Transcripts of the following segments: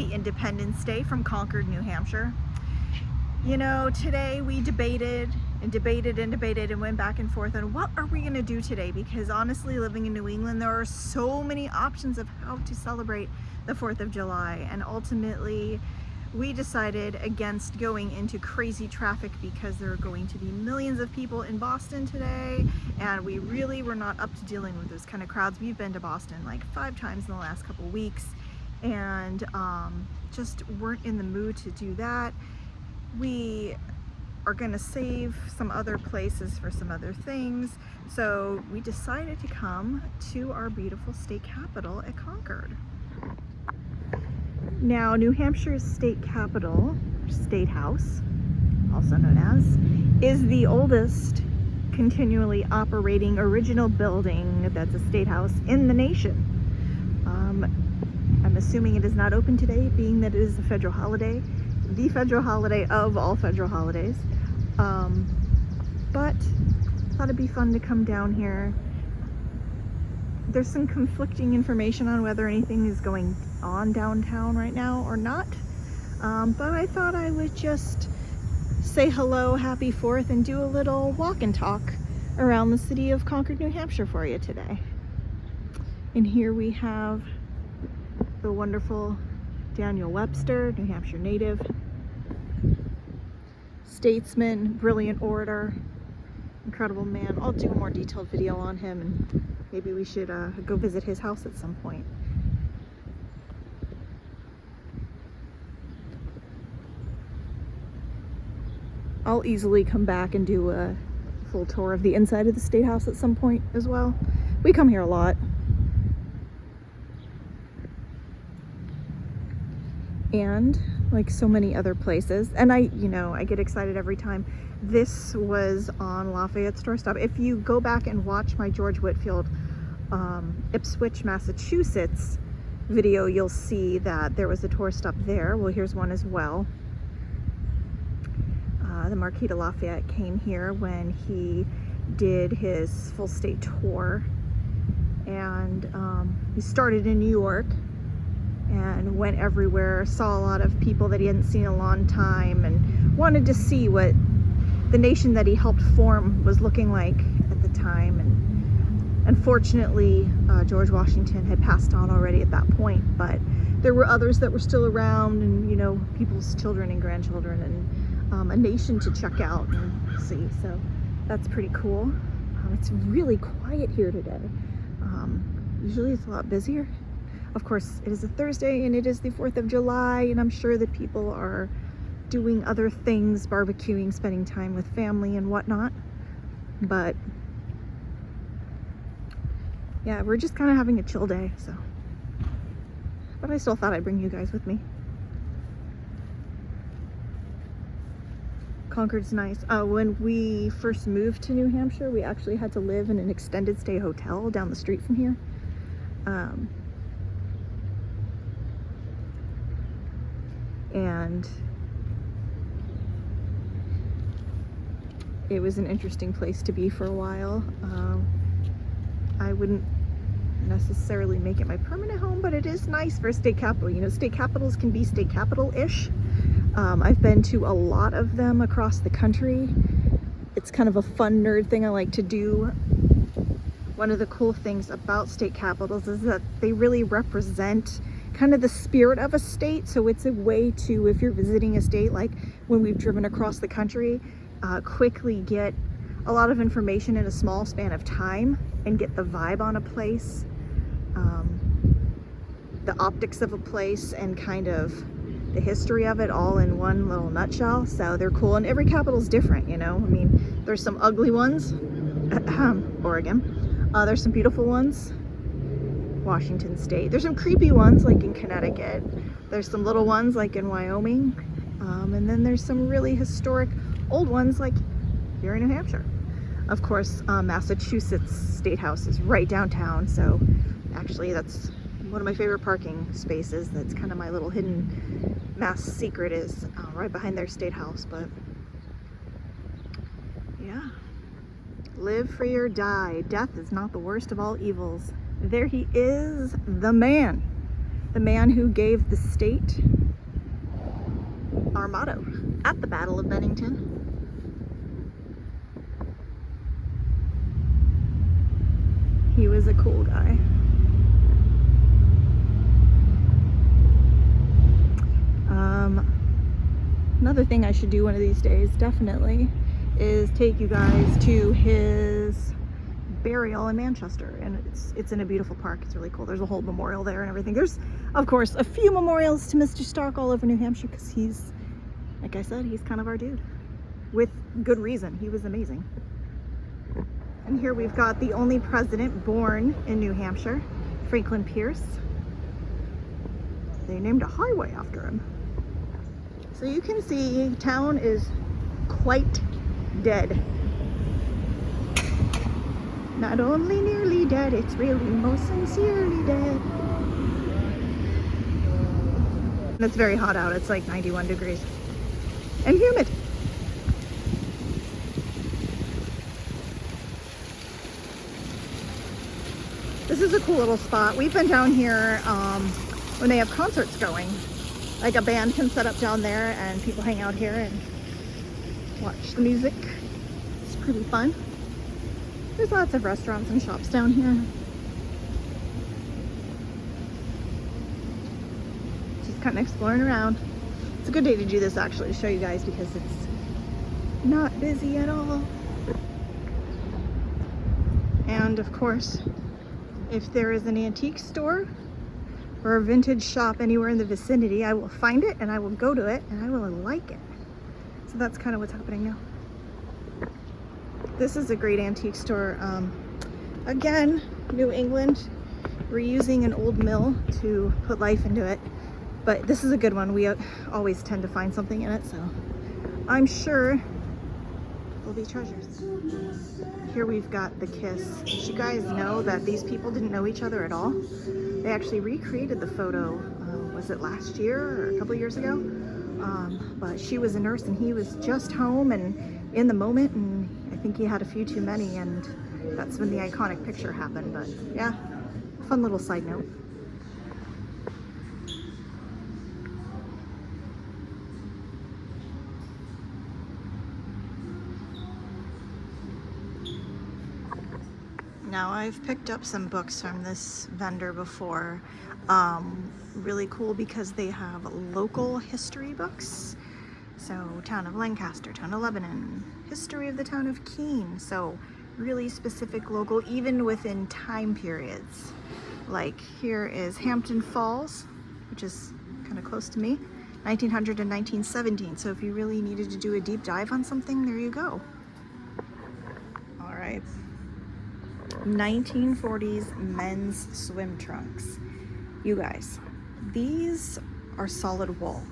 Happy Independence Day from Concord, New Hampshire. You know, today we debated and went back and forth on what are we going to do today, because honestly, living in New England, there are so many options of how to celebrate the 4th of July, and ultimately we decided against going into crazy traffic because there are going to be millions of people in Boston today, and we really were not up to dealing with those kind of crowds. We've been to Boston like 5 times in the last couple weeks and just weren't in the mood to do that. We are going to save some other places for some other things, so we decided to come to our beautiful state capital at Concord. Now, New Hampshire's state capital, State House, also known as, is the oldest continually operating original building that's a state house in the nation. I'm assuming it is not open today, being that it is a federal holiday, the federal holiday of all federal holidays. But thought it'd be fun to come down here. There's some conflicting information on whether anything is going on downtown right now or not, but I thought I would just say hello, happy 4th, and do a little walk and talk around the city of Concord, New Hampshire for you today. And here we have the wonderful Daniel Webster, New Hampshire native, statesman, brilliant orator, incredible man. I'll do a more detailed video on him, and maybe we should go visit his house at some point. I'll easily come back and do a full tour of the inside of the State House at some point as well. We come here a lot. And like so many other places, and I get excited every time. This was on Lafayette's doorstep. If you go back and watch my George Whitfield Ipswich, Massachusetts video, you'll see that there was a tour stop there. Well, here's one as well. The Marquis de Lafayette came here when he did his full state tour, and he started in New York and went everywhere, saw a lot of people that he hadn't seen in a long time, and wanted to see what the nation that he helped form was looking like at the time. And unfortunately, George Washington had passed on already at that point, but there were others that were still around, and people's children and grandchildren, and a nation to check out and see. So that's pretty cool. It's really quiet here today. Usually it's a lot busier. Of course, it is a Thursday and it is the 4th of July, and I'm sure that people are doing other things, barbecuing, spending time with family and whatnot. But yeah, we're just kind of having a chill day, so. But I still thought I'd bring you guys with me. Concord's nice. When we first moved to New Hampshire, we actually had to live in an extended stay hotel down the street from here. And it was an interesting place to be for a while. I wouldn't necessarily make it my permanent home, but it is nice for a state capital. State capitals can be state capital-ish. I've been to a lot of them across the country. It's kind of a fun nerd thing I like to do. One of the cool things about state capitals is that they really represent kind of the spirit of a state. So it's a way to, if you're visiting a state, like when we've driven across the country, quickly get a lot of information in a small span of time and get the vibe on a place, the optics of a place, and kind of the history of it all in one little nutshell. So they're cool, and every capital's different, there's some ugly ones, Oregon. There's some beautiful ones, Washington State. There's some creepy ones like in Connecticut. There's some little ones like in Wyoming. And then there's some really historic old ones like here in New Hampshire. Of course, Massachusetts State House is right downtown, so actually that's one of my favorite parking spaces. That's kind of my little hidden Mass secret, is right behind their State House. But yeah, live free or die. Death is not the worst of all evils. There he is, the man, the man who gave the state our motto at the Battle of Bennington. He was a cool guy. Another thing I should do one of these days, definitely, is take you guys to his burial in Manchester, and it's in a beautiful park. It's really cool. There's a whole memorial there and everything. There's, of course, a few memorials to Mr. Stark all over New Hampshire because he's, like I said, he's kind of our dude. With good reason. He was amazing. And here we've got the only president born in New Hampshire, Franklin Pierce. They named a highway after him. So you can see town is quite dead. Not only nearly dead, it's really most sincerely dead. And it's very hot out. It's like 91 degrees. And humid. This is a cool little spot. We've been down here when they have concerts going. Like a band can set up down there and people hang out here and watch the music. It's pretty fun. There's lots of restaurants and shops down here. Just kind of exploring around. It's a good day to do this actually, to show you guys, because it's not busy at all. And of course, if there is an antique store or a vintage shop anywhere in the vicinity, I will find it and I will go to it and I will like it. So that's kind of what's happening now. This is a great antique store. Again, New England, reusing an old mill to put life into it. But this is a good one. We always tend to find something in it, so I'm sure there'll be treasures. Here we've got the kiss. Did you guys know that these people didn't know each other at all? They actually recreated the photo, was it last year or a couple years ago? But she was a nurse and he was just home and in the moment, and I think he had a few too many, and that's when the iconic picture happened. But yeah, fun little side note. Now, I've picked up some books from this vendor before. Really cool because they have local history books. So, town of Lancaster, town of Lebanon, history of the town of Keene. So, really specific local, even within time periods. Like, here is Hampton Falls, which is kind of close to me, 1900 and 1917. So, if you really needed to do a deep dive on something, there you go. All right. 1940s men's swim trunks. You guys, these are solid wool.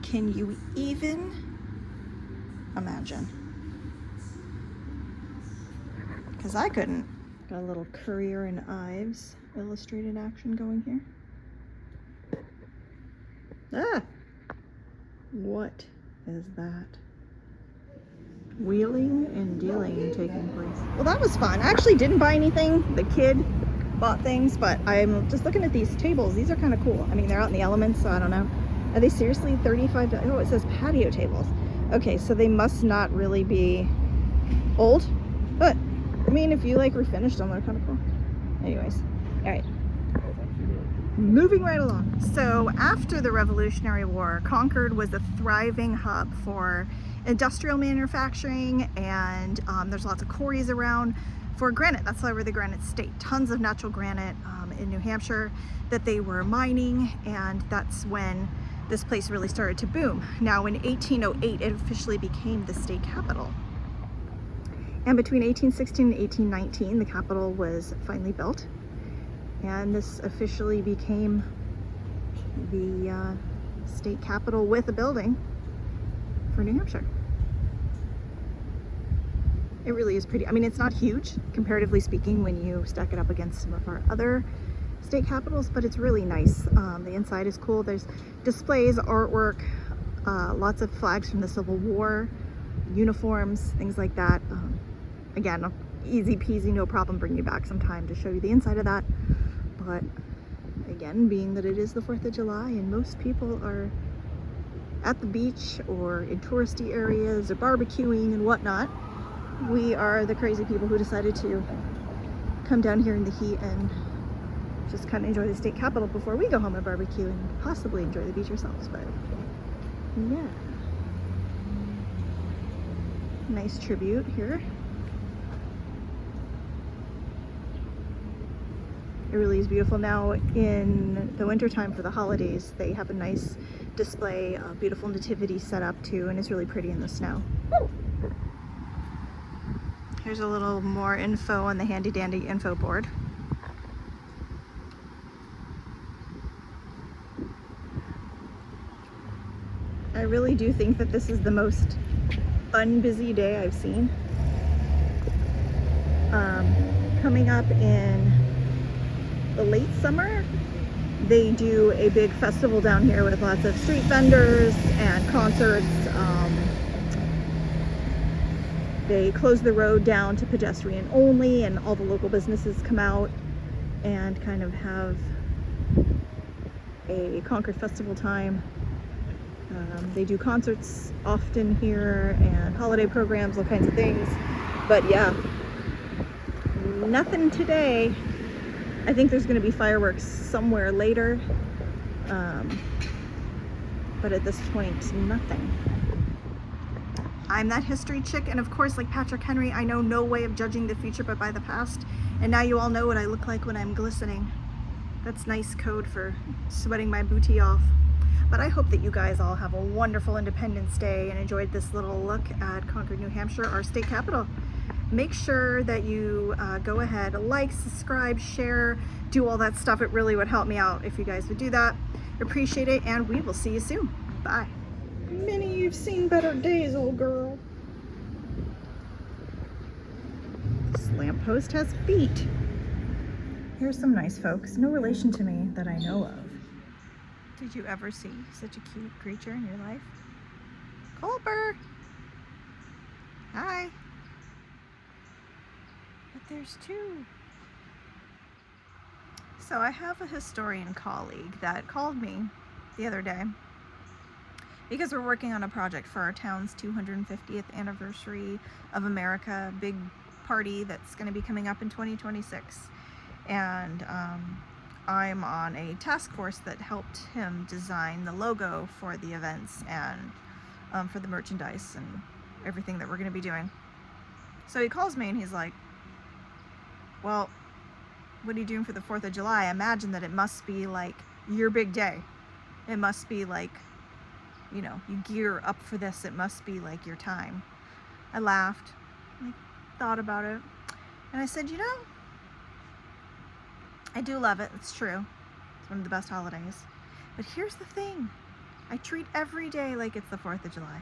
Can you even imagine? Because I couldn't. Got a little Currier and Ives illustrated action going here. Ah! What is that? Wheeling and dealing taking place. Well, that was fun. I actually didn't buy anything. The kid bought things, but I'm just looking at these tables. These are kind of cool. I mean, they're out in the elements, so I don't know. Are they seriously $35? Oh, it says patio tables. Okay, so they must not really be old, but I mean, if you like refinished them, they're kind of cool. Anyways, all right. Moving right along. So after the Revolutionary War, Concord was a thriving hub for industrial manufacturing, and there's lots of quarries around for granite. That's why we're the granite state. Tons of natural granite in New Hampshire that they were mining, and that's when this place really started to boom. Now in 1808, it officially became the state capital. And between 1816 and 1819, the capital was finally built. And this officially became the state capital with a building for New Hampshire. It really is pretty. I mean, it's not huge, comparatively speaking, when you stack it up against some of our other state capitals, but it's really nice. The inside is cool. There's displays, artwork, lots of flags from the Civil War, uniforms, things like that. Again, easy peasy, no problem, bring you back sometime to show you the inside of that. But again, being that it is the 4th of July and most people are at the beach or in touristy areas or barbecuing and whatnot. We are the crazy people who decided to come down here in the heat and just kind of enjoy the state capitol before we go home and barbecue and possibly enjoy the beach ourselves. But yeah, nice tribute here. It really is beautiful. Now in the winter time for the holidays, they have a nice display of beautiful nativity set up too, and it's really pretty in the snow. Here's a little more info on the handy dandy info board. I really do think that this is the most unbusy day I've seen. Coming up in the late summer, they do a big festival down here with lots of street vendors and concerts. They close the road down to pedestrian only, and all the local businesses come out and kind of have a Concord festival time. They do concerts often here and holiday programs, all kinds of things. But yeah, nothing today. I think there's going to be fireworks somewhere later, but at this point, nothing. I'm that history chick, and of course, like Patrick Henry, I know no way of judging the future but by the past, and now you all know what I look like when I'm glistening. That's nice code for sweating my booty off. But I hope that you guys all have a wonderful Independence Day and enjoyed this little look at Concord, New Hampshire, our state capital. Make sure that you go ahead, like, subscribe, share, do all that stuff. It really would help me out if you guys would do that. Appreciate it, and we will see you soon. Bye. Minnie, you've seen better days, old girl. This lamppost has feet. Here's some nice folks, no relation to me that I know of. Did you ever see such a cute creature in your life? Culper! Hi! But there's two. So I have a historian colleague that called me the other day because we're working on a project for our town's 250th anniversary of America, big party that's going to be coming up in 2026. And I'm on a task force that helped him design the logo for the events and for the merchandise and everything that we're going to be doing. So he calls me and he's like, well, what are you doing for the 4th of July? I imagine that it must be like your big day. It must be like, you know, you gear up for this. It must be like your time. I laughed, I thought about it, and I said, you know, I do love it. It's true. It's one of the best holidays. But here's the thing. I treat every day like it's the 4th of July.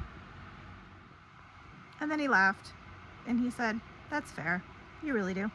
And then he laughed and he said, that's fair. You really do.